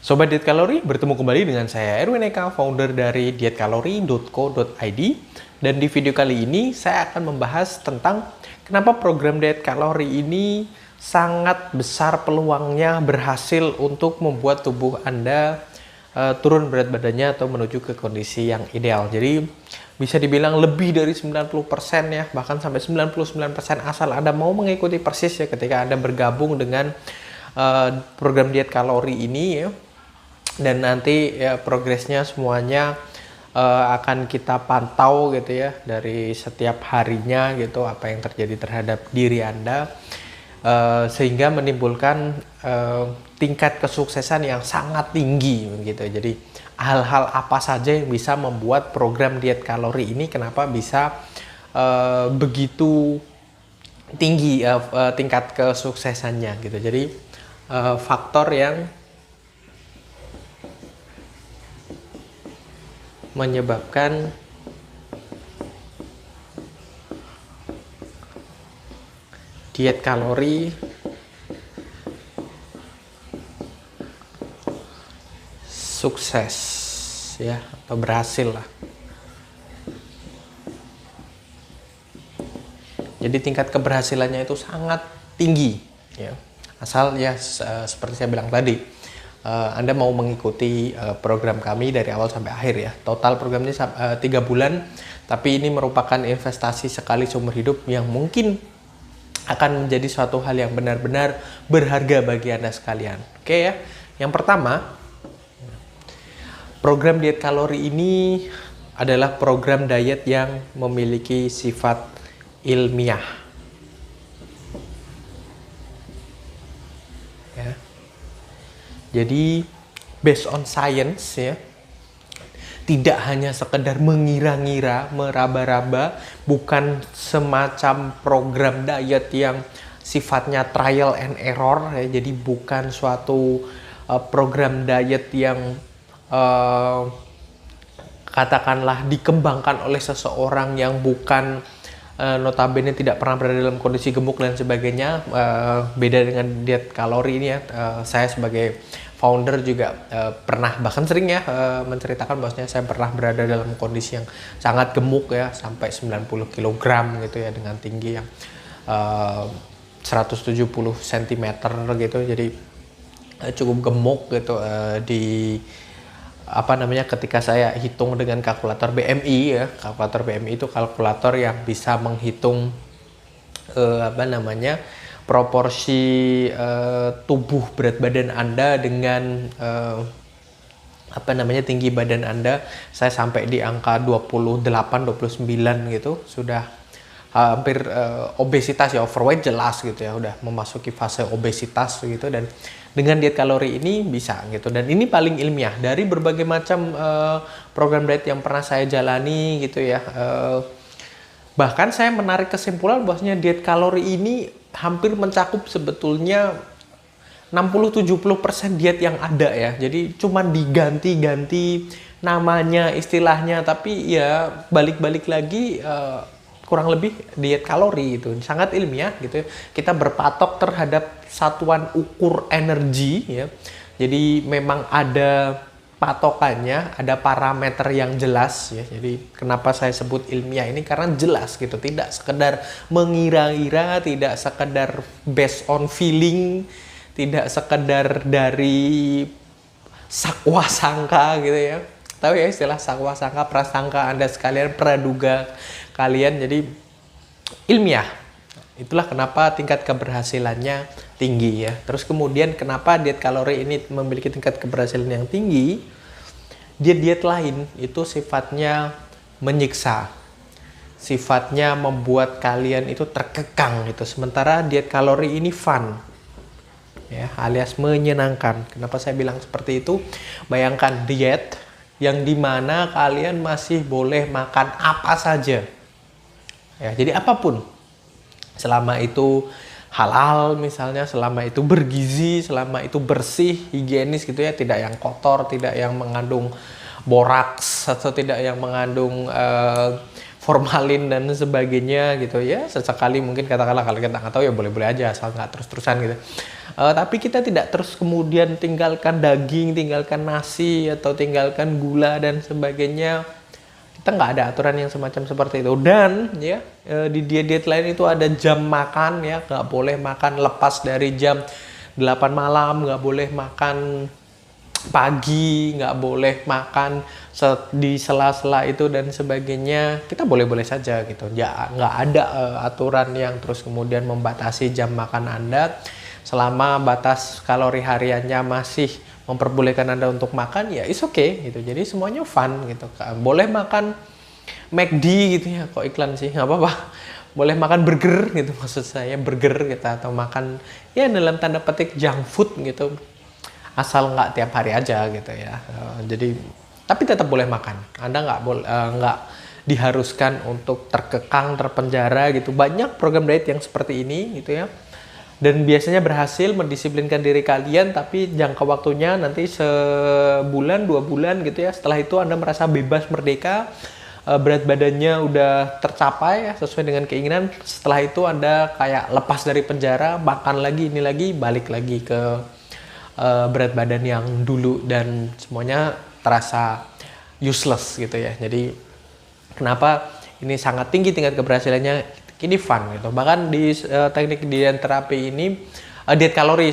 Sobat Diet Kalori, bertemu kembali dengan saya Erwin Eka, founder dari dietkalori.co.id. Dan di video kali ini saya akan membahas tentang kenapa program diet kalori ini sangat besar peluangnya berhasil untuk membuat tubuh Anda turun berat badannya atau menuju ke kondisi yang ideal. Jadi bisa dibilang lebih dari 90% ya, bahkan sampai 99% asal Anda mau mengikuti persis ya ketika Anda bergabung dengan program diet kalori ini ya. Dan nanti ya progresnya semuanya akan kita pantau gitu ya dari setiap harinya gitu, apa yang terjadi terhadap diri Anda sehingga menimbulkan tingkat kesuksesan yang sangat tinggi gitu. Jadi hal-hal apa saja yang bisa membuat program diet kalori ini kenapa bisa begitu tinggi tingkat kesuksesannya gitu. Jadi faktor yang menyebabkan diet kalori sukses ya, atau berhasil lah. Jadi tingkat keberhasilannya itu sangat tinggi ya. Asal ya seperti saya bilang tadi, Anda mau mengikuti program kami dari awal sampai akhir ya. Total programnya 3 bulan, tapi ini merupakan investasi sekali seumur hidup yang mungkin akan menjadi suatu hal yang benar-benar berharga bagi Anda sekalian. Oke ya. Yang pertama, program diet kalori ini adalah program diet yang memiliki sifat ilmiah. Ya. Jadi based on science ya, tidak hanya sekedar mengira-ngira, meraba-raba, bukan semacam program diet yang sifatnya trial and error ya. Jadi bukan suatu program diet yang katakanlah dikembangkan oleh seseorang yang bukan notabene tidak pernah berada dalam kondisi gemuk dan sebagainya. Beda dengan diet kalori ini ya. Saya sebagai founder juga pernah, bahkan sering ya menceritakan bahwasanya saya pernah berada dalam kondisi yang sangat gemuk ya, sampai 90 kg gitu ya, dengan tinggi yang 170 cm gitu. Jadi cukup gemuk gitu. Ketika saya hitung dengan kalkulator BMI ya, kalkulator BMI itu kalkulator yang bisa menghitung proporsi tubuh berat badan Anda dengan tinggi badan Anda. Saya sampai di angka 28 29 gitu, sudah hampir obesitas ya, overweight jelas gitu ya, udah memasuki fase obesitas gitu. Dan dengan diet kalori ini bisa gitu, dan ini paling ilmiah dari berbagai macam program diet yang pernah saya jalani gitu ya. Bahkan saya menarik kesimpulan bahwasanya diet kalori ini hampir mencakup sebetulnya 60-70% diet yang ada ya. Jadi cuman diganti-ganti namanya, istilahnya, tapi ya balik-balik lagi kurang lebih diet kalori itu sangat ilmiah gitu ya. Kita berpatok terhadap satuan ukur energi ya. Jadi memang ada patokannya, ada parameter yang jelas ya. Jadi kenapa saya sebut ilmiah ini, karena jelas gitu, tidak sekedar mengira-gira, tidak sekedar based on feeling, tidak sekedar dari sakwa sangka gitu ya. Tahu ya istilah sakwa sangka, prasangka Anda sekalian, praduga kalian. Jadi ilmiah. Itulah kenapa tingkat keberhasilannya tinggi ya. Terus kemudian kenapa diet kalori ini memiliki tingkat keberhasilan yang tinggi? Diet-diet lain itu sifatnya menyiksa, sifatnya membuat kalian itu terkekang gitu. Sementara diet kalori ini fun ya, alias menyenangkan. Kenapa saya bilang seperti itu? Bayangkan diet yang dimana kalian masih boleh makan apa saja ya, jadi apapun, selama itu halal misalnya, selama itu bergizi, selama itu bersih, higienis gitu ya, tidak yang kotor, tidak yang mengandung boraks, atau tidak yang mengandung formalin dan sebagainya gitu ya. Sesekali mungkin katakanlah, kalau kita nggak tahu ya boleh-boleh aja, asal nggak terus-terusan gitu. Tapi kita tidak terus kemudian tinggalkan daging, tinggalkan nasi, atau tinggalkan gula dan sebagainya. Kita nggak ada aturan yang semacam seperti itu. Dan ya di diet lain itu ada jam makan ya, nggak boleh makan lepas dari jam 8 malam, nggak boleh makan pagi, nggak boleh makan di sela-sela itu dan sebagainya. Kita boleh-boleh saja gitu. Ya, nggak ada aturan yang terus kemudian membatasi jam makan Anda. Selama batas kalori hariannya masih memperbolehkan Anda untuk makan, ya it's okay gitu. Jadi semuanya fun gitu. Boleh makan McD gitu ya, kok iklan sih, nggak apa-apa. Boleh makan burger gitu, maksud saya burger gitu, atau makan ya dalam tanda petik junk food gitu. Asal nggak tiap hari aja gitu ya. Jadi tapi tetap boleh makan. Anda nggak diharuskan untuk terkekang, terpenjara gitu. Banyak program diet yang seperti ini gitu ya. Dan biasanya berhasil mendisiplinkan diri kalian, tapi jangka waktunya nanti sebulan, 2 bulan gitu ya. Setelah itu Anda merasa bebas, merdeka, berat badannya udah tercapai ya, sesuai dengan keinginan. Setelah itu Anda kayak lepas dari penjara, makan lagi, ini lagi, balik lagi ke berat badan yang dulu, dan semuanya terasa useless gitu ya. Jadi kenapa ini sangat tinggi tingkat keberhasilannya? Ini fun gitu. Bahkan di teknik diet terapi ini, diet kalori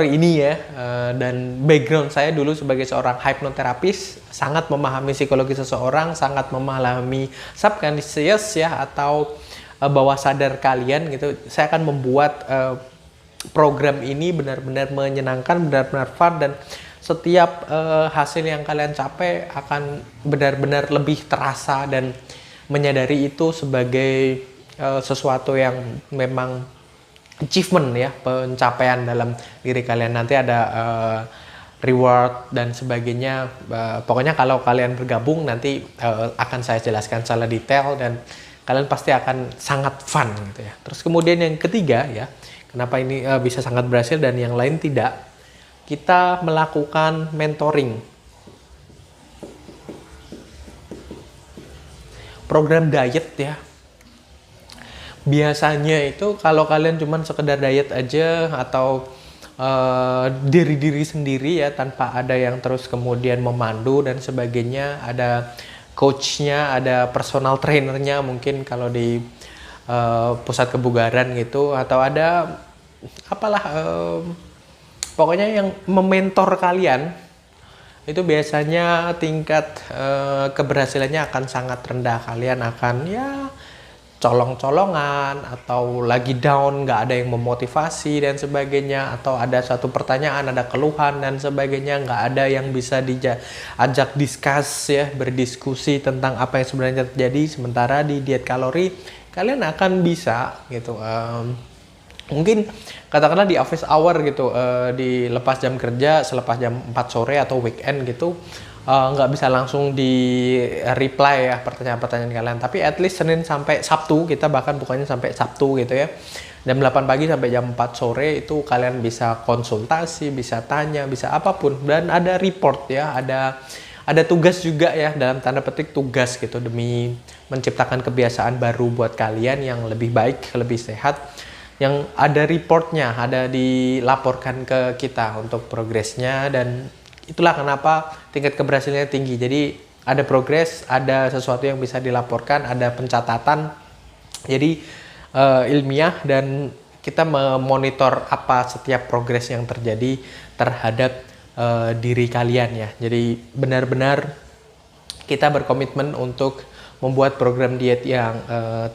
ini ya, dan background saya dulu sebagai seorang hipnoterapis, sangat memahami psikologi seseorang, sangat memahami subconscious ya, atau bawah sadar kalian gitu. Saya akan membuat program ini benar-benar menyenangkan, benar-benar fun, dan setiap hasil yang kalian capai akan benar-benar lebih terasa, dan menyadari itu sebagai sesuatu yang memang achievement ya, pencapaian dalam diri kalian. Nanti ada reward dan sebagainya. Pokoknya kalau kalian bergabung nanti akan saya jelaskan secara detail, dan kalian pasti akan sangat fun gitu ya. Terus kemudian yang ketiga ya, kenapa ini bisa sangat berhasil dan yang lain tidak? Kita melakukan mentoring. Program diet ya, biasanya itu kalau kalian cuman sekedar diet aja, atau diri sendiri ya, tanpa ada yang terus kemudian memandu dan sebagainya, ada coachnya, ada personal trainernya mungkin kalau di pusat kebugaran gitu, atau ada apalah pokoknya yang mementor kalian, itu biasanya tingkat keberhasilannya akan sangat rendah. Kalian akan ya colong-colongan, atau lagi down, nggak ada yang memotivasi dan sebagainya, atau ada satu pertanyaan, ada keluhan dan sebagainya, nggak ada yang bisa diajak discuss ya, berdiskusi tentang apa yang sebenarnya terjadi. Sementara di diet kalori kalian akan bisa gitu, mungkin katakanlah di office hour gitu, di lepas jam kerja, selepas jam 4 sore atau weekend gitu, nggak bisa langsung di reply ya pertanyaan-pertanyaan kalian, tapi at least Senin sampai Sabtu, kita bahkan bukannya sampai Sabtu gitu ya, jam 8 pagi sampai jam 4 sore itu kalian bisa konsultasi, bisa tanya, bisa apapun, dan ada report ya, ada tugas juga ya, dalam tanda petik tugas gitu, demi menciptakan kebiasaan baru buat kalian yang lebih baik, lebih sehat, yang ada reportnya, ada dilaporkan ke kita untuk progresnya. Dan itulah kenapa tingkat keberhasilannya tinggi. Jadi ada progres, ada sesuatu yang bisa dilaporkan, ada pencatatan, jadi ilmiah, dan kita memonitor apa setiap progres yang terjadi terhadap diri kalian ya. Jadi benar-benar kita berkomitmen untuk membuat program diet yang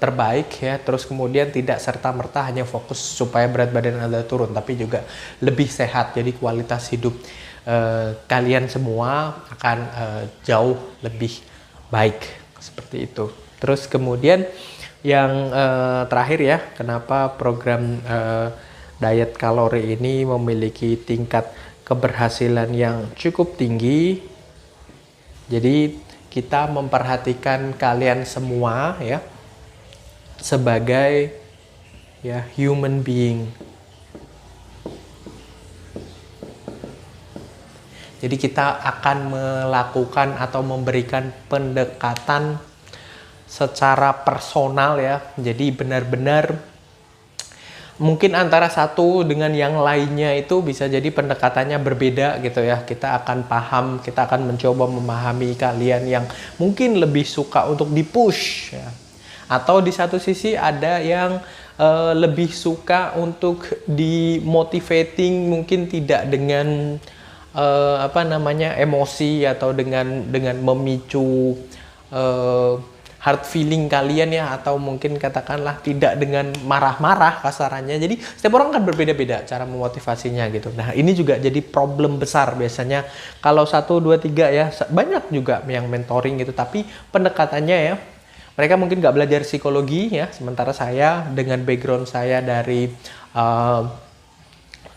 terbaik ya, terus kemudian tidak serta-merta hanya fokus supaya berat badan Anda turun, tapi juga lebih sehat. Jadi kualitas hidup kalian semua akan jauh lebih baik, seperti itu. Terus kemudian yang terakhir ya, kenapa program diet kalori ini memiliki tingkat keberhasilan yang cukup tinggi. Jadi kita memperhatikan kalian semua ya sebagai ya human being. Jadi kita akan melakukan atau memberikan pendekatan secara personal ya. Jadi benar-benar mungkin antara satu dengan yang lainnya itu bisa jadi pendekatannya berbeda gitu ya. Kita akan paham, kita akan mencoba memahami kalian yang mungkin lebih suka untuk di-push ya. Atau di satu sisi ada yang lebih suka untuk di-motivating, mungkin tidak dengan emosi atau dengan memicu hard feeling kalian ya, atau mungkin katakanlah tidak dengan marah-marah kasarannya. Jadi setiap orang kan berbeda-beda cara memotivasinya gitu. Nah ini juga jadi problem besar biasanya kalau 1, 2, 3 ya, banyak juga yang mentoring gitu, tapi pendekatannya ya, mereka mungkin nggak belajar psikologi ya, sementara saya dengan background saya dari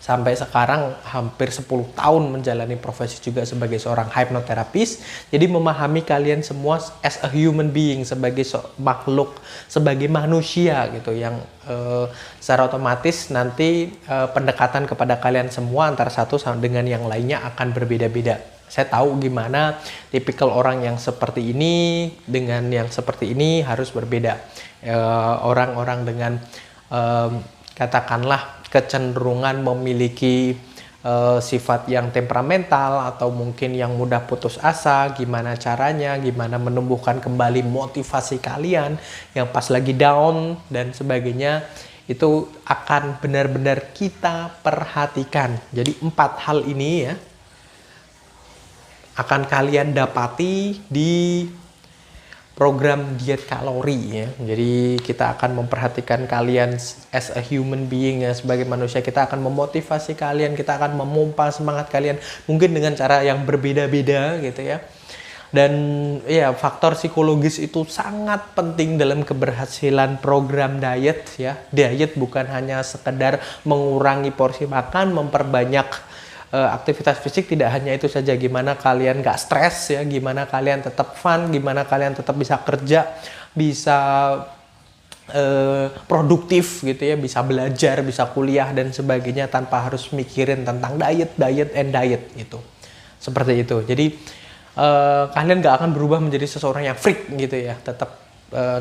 sampai sekarang hampir 10 tahun menjalani profesi juga sebagai seorang hypnotherapist. Jadi memahami kalian semua as a human being, sebagai makhluk, sebagai manusia gitu, yang secara otomatis nanti pendekatan kepada kalian semua antara satu dengan yang lainnya akan berbeda-beda. Saya tahu gimana tipikal orang yang seperti ini dengan yang seperti ini harus berbeda. Orang-orang dengan katakanlah kecenderungan memiliki sifat yang temperamental atau mungkin yang mudah putus asa, gimana caranya, gimana menumbuhkan kembali motivasi kalian yang pas lagi down dan sebagainya, itu akan benar-benar kita perhatikan. Jadi 4 hal ini ya akan kalian dapati di program diet kalori ya. Jadi kita akan memperhatikan kalian as a human being ya, sebagai manusia. Kita akan memotivasi kalian, kita akan memompa semangat kalian mungkin dengan cara yang berbeda-beda gitu ya. Dan ya, faktor psikologis itu sangat penting dalam keberhasilan program diet ya. Diet bukan hanya sekedar mengurangi porsi makan, memperbanyak aktivitas fisik, tidak hanya itu saja. Gimana kalian gak stres ya, gimana kalian tetap fun, gimana kalian tetap bisa kerja, bisa produktif gitu ya, bisa belajar, bisa kuliah dan sebagainya tanpa harus mikirin tentang diet gitu. Seperti itu. Jadi kalian gak akan berubah menjadi seseorang yang freak gitu ya, tetap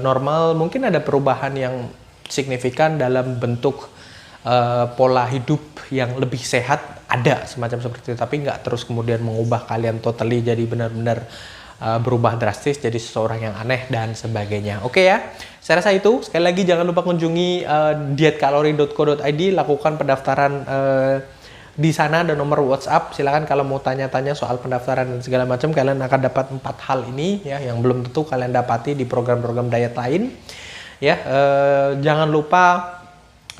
normal. Mungkin ada perubahan yang signifikan dalam bentuk pola hidup yang lebih sehat, ada semacam seperti itu, tapi nggak terus kemudian mengubah kalian totally jadi benar-benar berubah drastis jadi seseorang yang aneh dan sebagainya. Oke ya, saya rasa itu. Sekali lagi jangan lupa kunjungi dietkalori.co.id, lakukan pendaftaran di sana, ada nomor WhatsApp. Silakan kalau mau tanya-tanya soal pendaftaran dan segala macam, kalian akan dapat 4 hal ini ya, yang belum tentu kalian dapati di program-program diet lain ya. Jangan lupa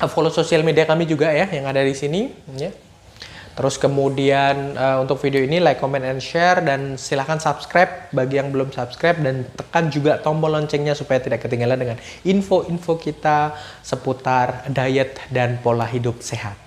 follow sosial media kami juga ya, yang ada di sini ya. Terus kemudian untuk video ini like, comment, and share, dan silahkan subscribe bagi yang belum subscribe, dan tekan juga tombol loncengnya supaya tidak ketinggalan dengan info-info kita seputar diet dan pola hidup sehat.